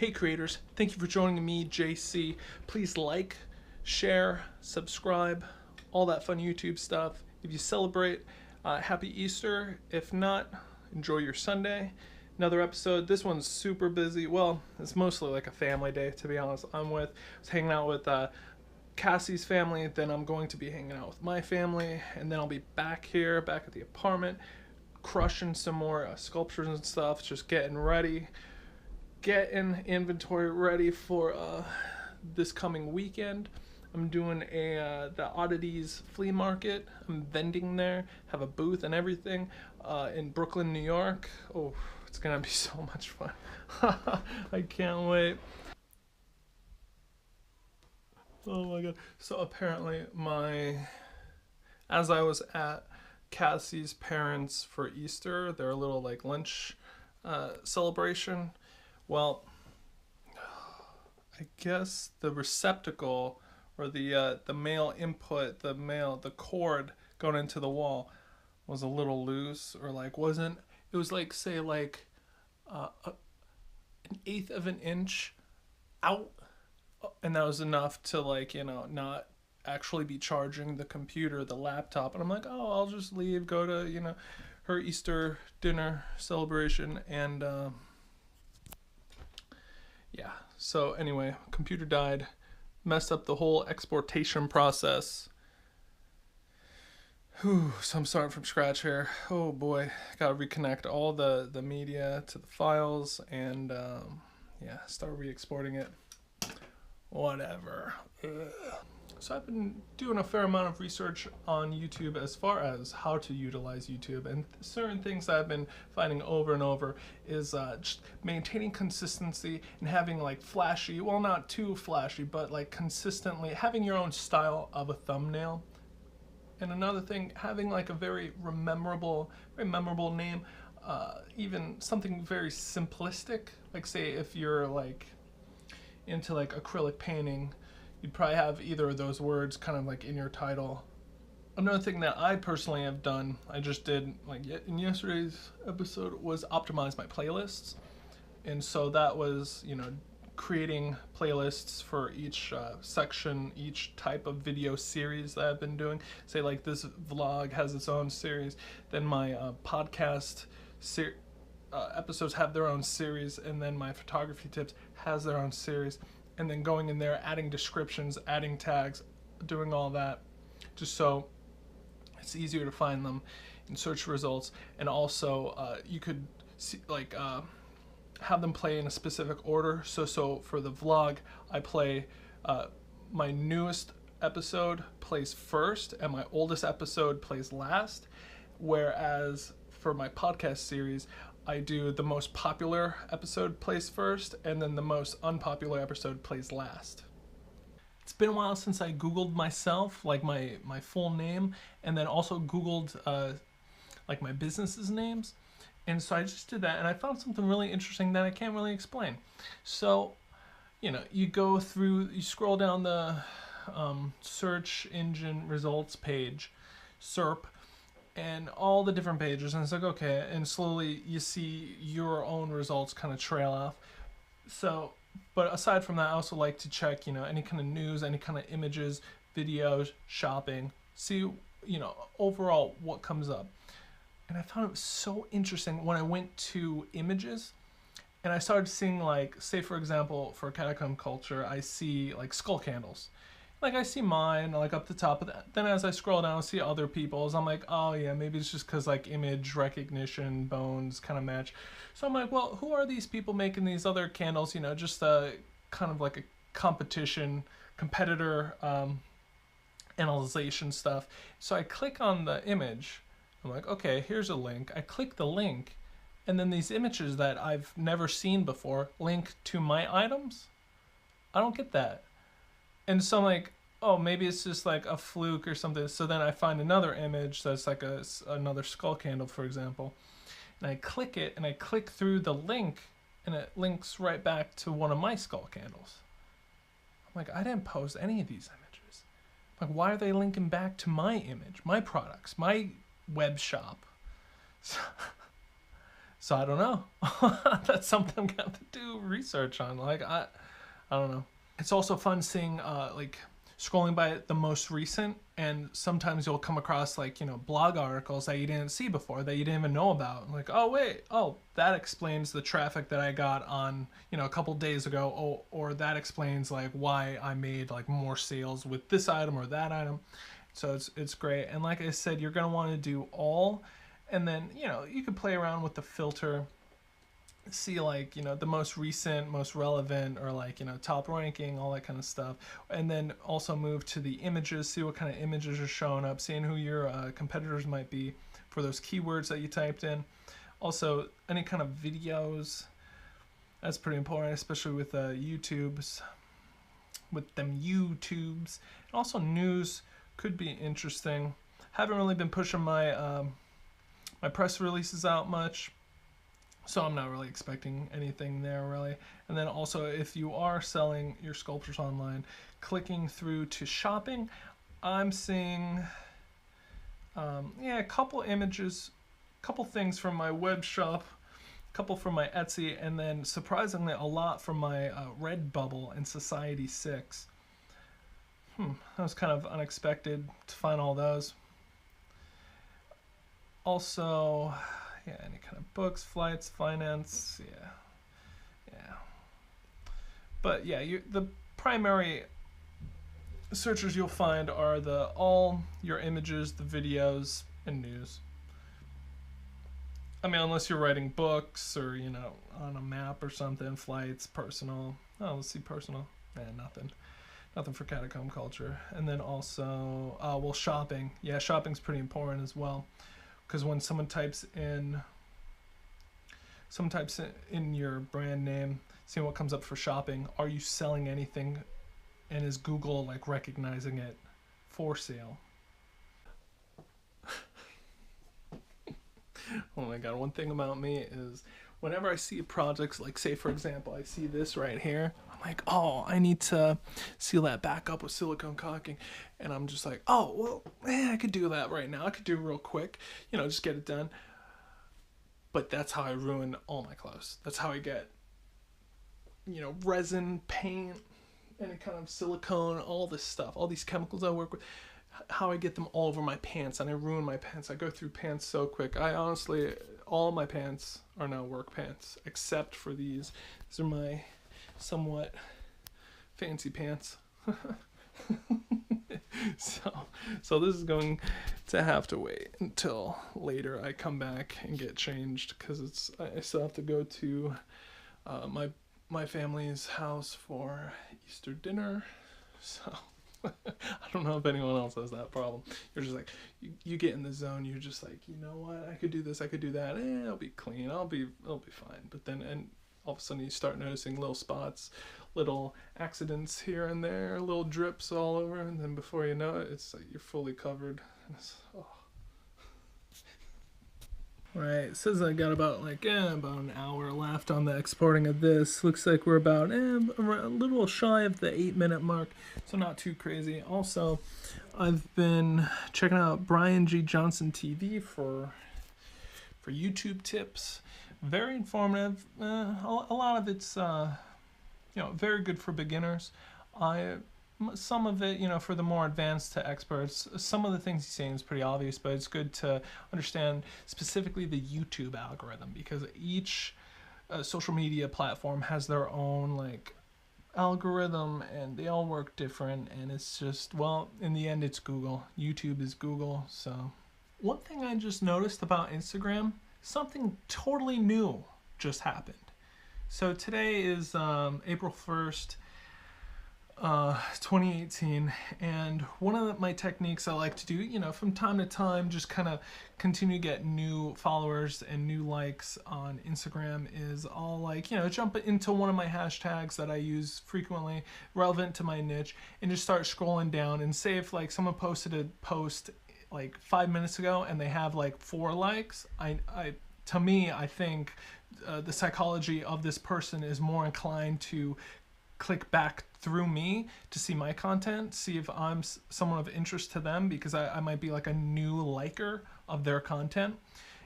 Hey creators, thank you for joining me, JC. Please like, share, subscribe, all that fun YouTube stuff. If you celebrate, happy Easter. If not, enjoy your Sunday. Another episode. This one's super busy. Well, it's mostly like a family day, to be honest. I was hanging out with Cassie's family, then I'm going to be hanging out with my family, and then I'll be back at the apartment, crushing some more sculptures and stuff, just getting inventory ready for this coming weekend. I'm doing the Oddities flea market. I'm vending there, have a booth and everything in Brooklyn, New York. Oh, it's gonna be so much fun. I can't wait. Oh my god. So apparently as I was at Cassie's parents for Easter, their little like lunch celebration, well, I guess the receptacle or the male input, the cord going into the wall was a little loose, or like wasn't. It was like, say like an eighth of an inch out, and that was enough to, like, not actually be charging the computer, the laptop. And I'm like, oh, I'll just leave, go to her Easter dinner celebration, and yeah. So anyway, computer died, messed up the whole exportation process. Whew, so I'm starting from scratch here. Oh boy, gotta reconnect all the media to the files, and yeah, start re-exporting it. Whatever. Ugh. So I've been doing a fair amount of research on YouTube as far as how to utilize YouTube, and certain things that I've been finding over and over is just maintaining consistency and having like flashy, well, not too flashy, but like consistently having your own style of a thumbnail. And another thing, having like a very memorable name, even something very simplistic. Like, say if you're like into like acrylic painting, you'd probably have either of those words kind of like in your title. Another thing that I personally have done, I just did like in yesterday's episode, was optimize my playlists. And so that was, creating playlists for each section, each type of video series that I've been doing. Say like this vlog has its own series, then my podcast episodes have their own series, and then my photography tips has their own series, and then going in there, adding descriptions, adding tags, doing all that, just so it's easier to find them in search results. And also you could see, like, have them play in a specific order. So for the vlog, I play my newest episode plays first, and my oldest episode plays last. Whereas for my podcast series, I do the most popular episode plays first, and then the most unpopular episode plays last. It's been a while since I Googled myself, like my full name, and then also Googled like my business's names. And so I just did that, and I found something really interesting that I can't really explain. So, you go through, you scroll down the search engine results page, SERP, and all the different pages, and it's like, okay, and slowly you see your own results kind of trail off. So, but aside from that, I also like to check, any kind of news, any kind of images, videos, shopping, see, overall what comes up. And I found it was so interesting when I went to images and I started seeing, like, say for example, for Catacomb Culture, I see like skull candles. Like, I see mine like up the top of that. Then as I scroll down, I see other people's. I'm like, oh yeah, maybe it's just because like image recognition, bones kind of match. So I'm like, well, who are these people making these other candles? Just kind of like a competitor analyzation stuff. So I click on the image. I'm like, okay, here's a link. I click the link, and then these images that I've never seen before link to my items. I don't get that. And so I'm like, oh, maybe it's just like a fluke or something. So then I find another image that's like another skull candle, for example. And I click it, and I click through the link, and it links right back to one of my skull candles. I'm like, I didn't post any of these images. I'm like, why are they linking back to my image, my products, my web shop? So I don't know. That's something I'm gonna have to do research on. Like I don't know. It's also fun seeing like scrolling by the most recent, and sometimes you'll come across like, you know, blog articles that you didn't see before, that you didn't even know about. Like, oh wait, oh, that explains the traffic that I got on, you know, a couple days ago. Oh, or that explains like why I made like more sales with this item or that item. So it's great. And like I said, you're gonna want to do all, and then, you know, you could play around with the filter, see like, you know, the most recent, most relevant, or like, you know, top ranking, all that kind of stuff. And then also move to the images, see what kind of images are showing up, seeing who your competitors might be for those keywords that you typed in. Also any kind of videos, that's pretty important, especially with YouTubes, with them YouTubes. And also news could be interesting. Haven't really been pushing my my press releases out much, so I'm not really expecting anything there really. And then also, if you are selling your sculptures online, clicking through to shopping, I'm seeing yeah, a couple images, a couple things from my web shop, a couple from my Etsy, and then surprisingly a lot from my Redbubble and Society6. That was kind of unexpected to find all those. Also, yeah, any kind of books, flights, finance, yeah. But yeah, the primary searches you'll find are all your images, the videos, and news. I mean, unless you're writing books or, you know, on a map or something, flights, personal. Oh, let's see, personal. Nothing for Catacomb Culture. And then also, well, shopping. Yeah, shopping's pretty important as well, because when someone types in your brand name, seeing what comes up for shopping, are you selling anything, and is Google like recognizing it for sale? Oh my god, one thing about me is whenever I see projects, like say for example, I see this right here, I'm like, oh, I need to seal that back up with silicone caulking, and I'm just like, oh, well, I could do that right now. I could do it real quick, you know, just get it done. But that's how I ruin all my clothes. That's how I get, you know, resin, paint, any kind of silicone, all this stuff, all these chemicals I work with, how I get them all over my pants, and I ruin my pants. I go through pants so quick. I honestly, all my pants are now work pants, except for these. These are my somewhat fancy pants. So this is going to have to wait until later I come back and get changed, because I still have to go to my family's house for Easter dinner. So I don't know if anyone else has that problem. You're just like, you get in the zone, you're just like, you know what, I could do this, I could do that, it'll be clean, I'll be fine. But then, and all of a sudden you start noticing little spots, little accidents here and there, little drips all over, and then before you know it, it's like you're fully covered. Oh. Right, it says I got about an hour left on the exporting of this. Looks like we're about a little shy of the 8-minute mark, so not too crazy. Also, I've been checking out Brian G. Johnson TV for YouTube tips. Very informative. A lot of it's very good for beginners. Some of it, for the more advanced to experts, some of the things he's saying is pretty obvious, but it's good to understand specifically the YouTube algorithm, because each social media platform has their own algorithm, and they all work different, and it's just, well, in the end it's Google. YouTube is Google. So one thing I just noticed about Instagram, something totally new just happened. So today is April 1st, 2018, and one of my techniques I like to do, from time to time, just kind of continue to get new followers and new likes on Instagram, is I'll jump into one of my hashtags that I use frequently, relevant to my niche, and just start scrolling down, and say if someone posted a post 5 minutes ago and they have 4 likes, to me, I think the psychology of this person is more inclined to click back through me to see my content, see if I'm someone of interest to them, because I might be a new liker of their content.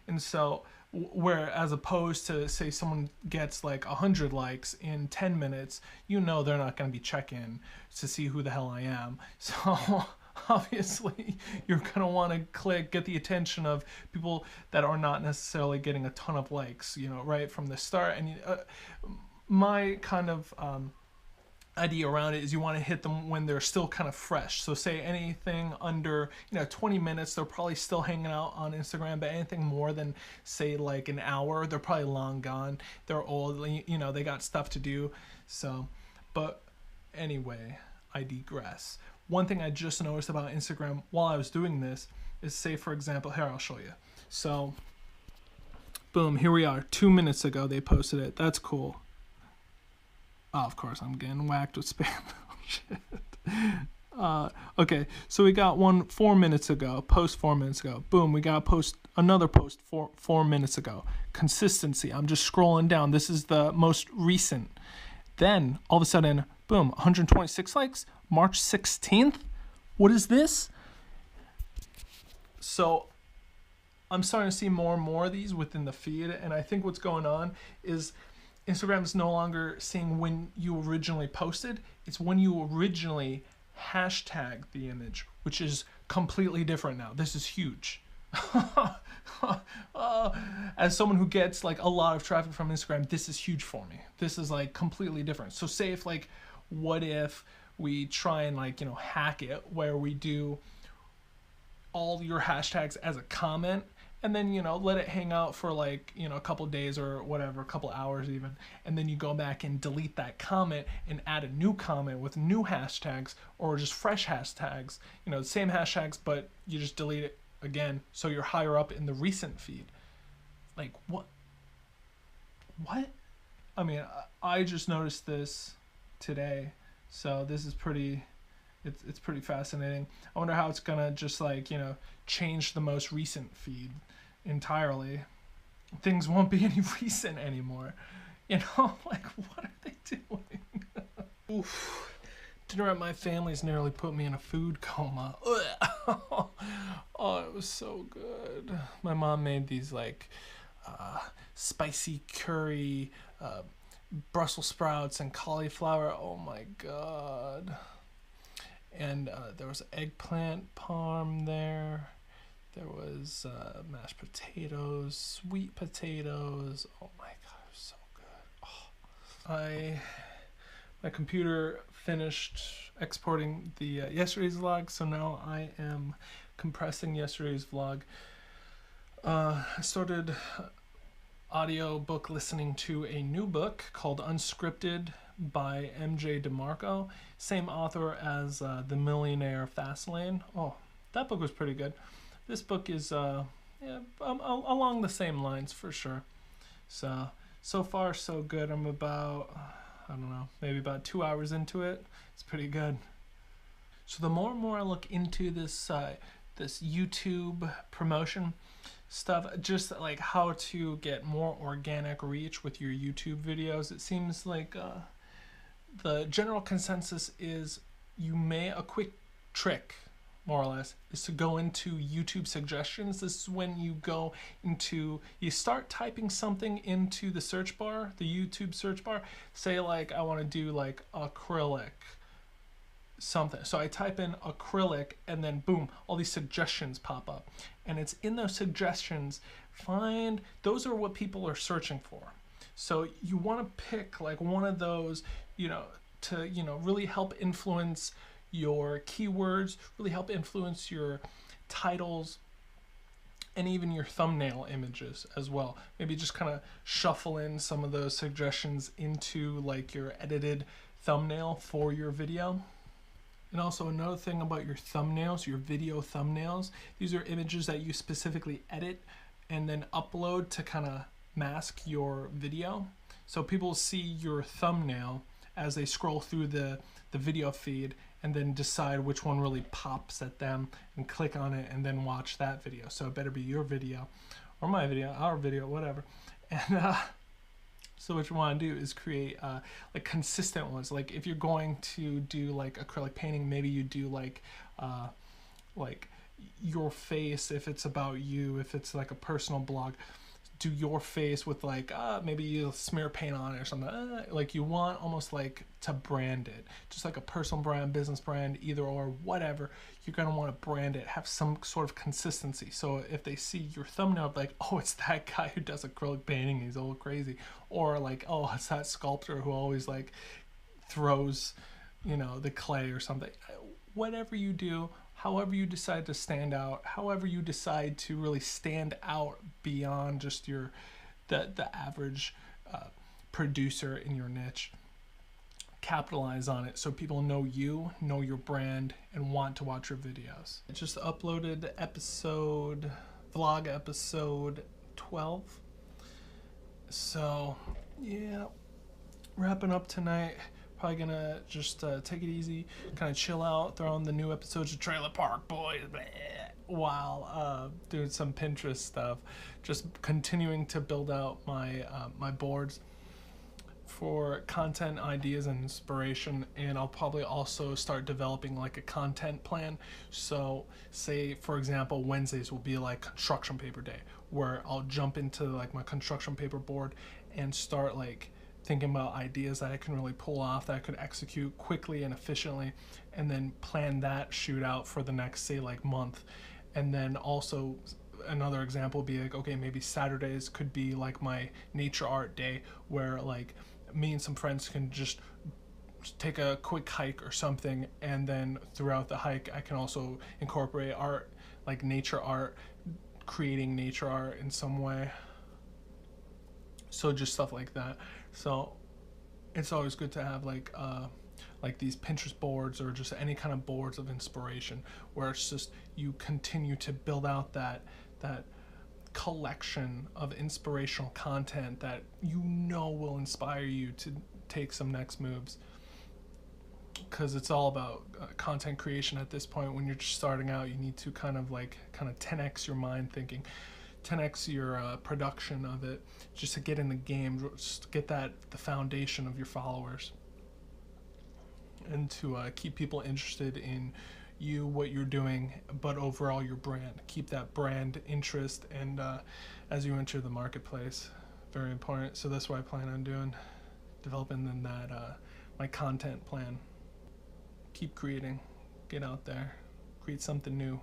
And so Where as opposed to say someone gets like 100 likes in 10 minutes, you know they're not going to be checking to see who the hell I am. So obviously you're going to want to get the attention of people that are not necessarily getting a ton of likes, you know, right from the start. And my kind of idea around it is you want to hit them when they're still kind of fresh. So say anything under 20 minutes, they're probably still hanging out on Instagram, but anything more than say like an hour, they're probably long gone. They're old, they got stuff to do. So, but anyway, I digress. One thing I just noticed about Instagram while I was doing this is, say for example, here I'll show you. So boom, here we are. 2 minutes ago they posted it. That's cool. Oh, of course, I'm getting whacked with spam. Shit. Okay, so we got one 4 minutes ago, post 4 minutes ago. Boom, we got another post 4 minutes ago. Consistency. I'm just scrolling down. This is the most recent. Then, all of a sudden, boom, 126 likes. March 16th? What is this? So, I'm starting to see more and more of these within the feed, and I think what's going on is Instagram is no longer seeing when you originally posted. It's when you originally hashtag the image, which is completely different now. This is huge. As someone who gets like a lot of traffic from Instagram, this is huge for me. This is like completely different. So say if like, what if we try and like, hack it where we do all your hashtags as a comment, and then, let it hang out for like, a couple days or whatever, a couple hours even. And then you go back and delete that comment and add a new comment with new hashtags or just fresh hashtags, the same hashtags, but you just delete it again. So you're higher up in the recent feed. Like what? I mean, I just noticed this today. So this is it's pretty fascinating. I wonder how it's gonna just like, change the most recent feed entirely. Things won't be any recent anymore. Like what are they doing? Oof. Dinner at my family's nearly put me in a food coma. Oh, it was so good. My mom made these like spicy curry, Brussels sprouts and cauliflower. Oh my god. And there was eggplant parm there. There was mashed potatoes, sweet potatoes. Oh my god, it was so good. Oh. My computer finished exporting the yesterday's vlog, so now I am compressing yesterday's vlog. I started audio book listening to a new book called Unscripted by MJ DeMarco, same author as The Millionaire Fastlane. Oh, that book was pretty good. This book is along the same lines for sure. So far so good. I'm about, I don't know, maybe about 2 hours into it. It's pretty good. So the more and more I look into this this YouTube promotion stuff, just like how to get more organic reach with your YouTube videos, it seems like the general consensus is a quick trick, more or less, is to go into YouTube suggestions. This is when you you start typing something into the search bar, the YouTube search bar. Say like, I want to do like acrylic something. So I type in acrylic and then boom, all these suggestions pop up. And it's in those suggestions, those are what people are searching for. So you want to pick like one of those, to, really help influence your keywords, really help influence your titles, and even your thumbnail images as well. Maybe just kind of shuffle in some of those suggestions into like your edited thumbnail for your video. And also another thing about your thumbnails, your video thumbnails, these are images that you specifically edit and then upload to kind of mask your video. So people see your thumbnail as they scroll through the video feed and then decide which one really pops at them and click on it and then watch that video. So it better be your video or my video, our video, whatever. And so what you want to do is create like consistent ones. Like if you're going to do like acrylic painting, maybe you do like your face if it's about you, if it's like a personal blog. do your face with like maybe you smear paint on it or something. Like you want almost like to brand it, just like a personal brand, business brand, either or, whatever. You're gonna want to brand it, have some sort of consistency. So if they see your thumbnail, like, oh, it's that guy who does acrylic painting, he's all crazy, or like, oh, it's that sculptor who always like throws, the clay or something. Whatever you do, however you decide to stand out, however you decide to really stand out beyond just the average producer in your niche, capitalize on it so people know you, know your brand, and want to watch your videos. I just uploaded vlog episode 12. So yeah, wrapping up tonight. Probably gonna just take it easy, kind of chill out, throw on the new episodes of Trailer Park Boys while doing some Pinterest stuff. Just continuing to build out my boards for content ideas and inspiration, and I'll probably also start developing like a content plan. So say for example Wednesdays will be like construction paper day, where I'll jump into like my construction paper board and start like thinking about ideas that I can really pull off, that I could execute quickly and efficiently, and then plan that shoot out for the next, say, like month. And then also another example would be like, okay, maybe Saturdays could be like my nature art day, where like me and some friends can just take a quick hike or something, and then throughout the hike I can also incorporate art, like nature art, creating nature art in some way. So just stuff like that. So it's always good to have like these Pinterest boards, or just any kind of boards of inspiration, where it's just you continue to build out that collection of inspirational content that will inspire you to take some next moves. Because it's all about content creation at this point. When you're just starting out, you need to kind of 10x your mind thinking, 10x your production of it, just to get in the game, just to get the foundation of your followers, and to keep people interested in you, what you're doing, but overall your brand. Keep that brand interest, and as you enter the marketplace, very important. So that's what I plan on doing, developing then that my content plan. Keep creating, get out there, create something new.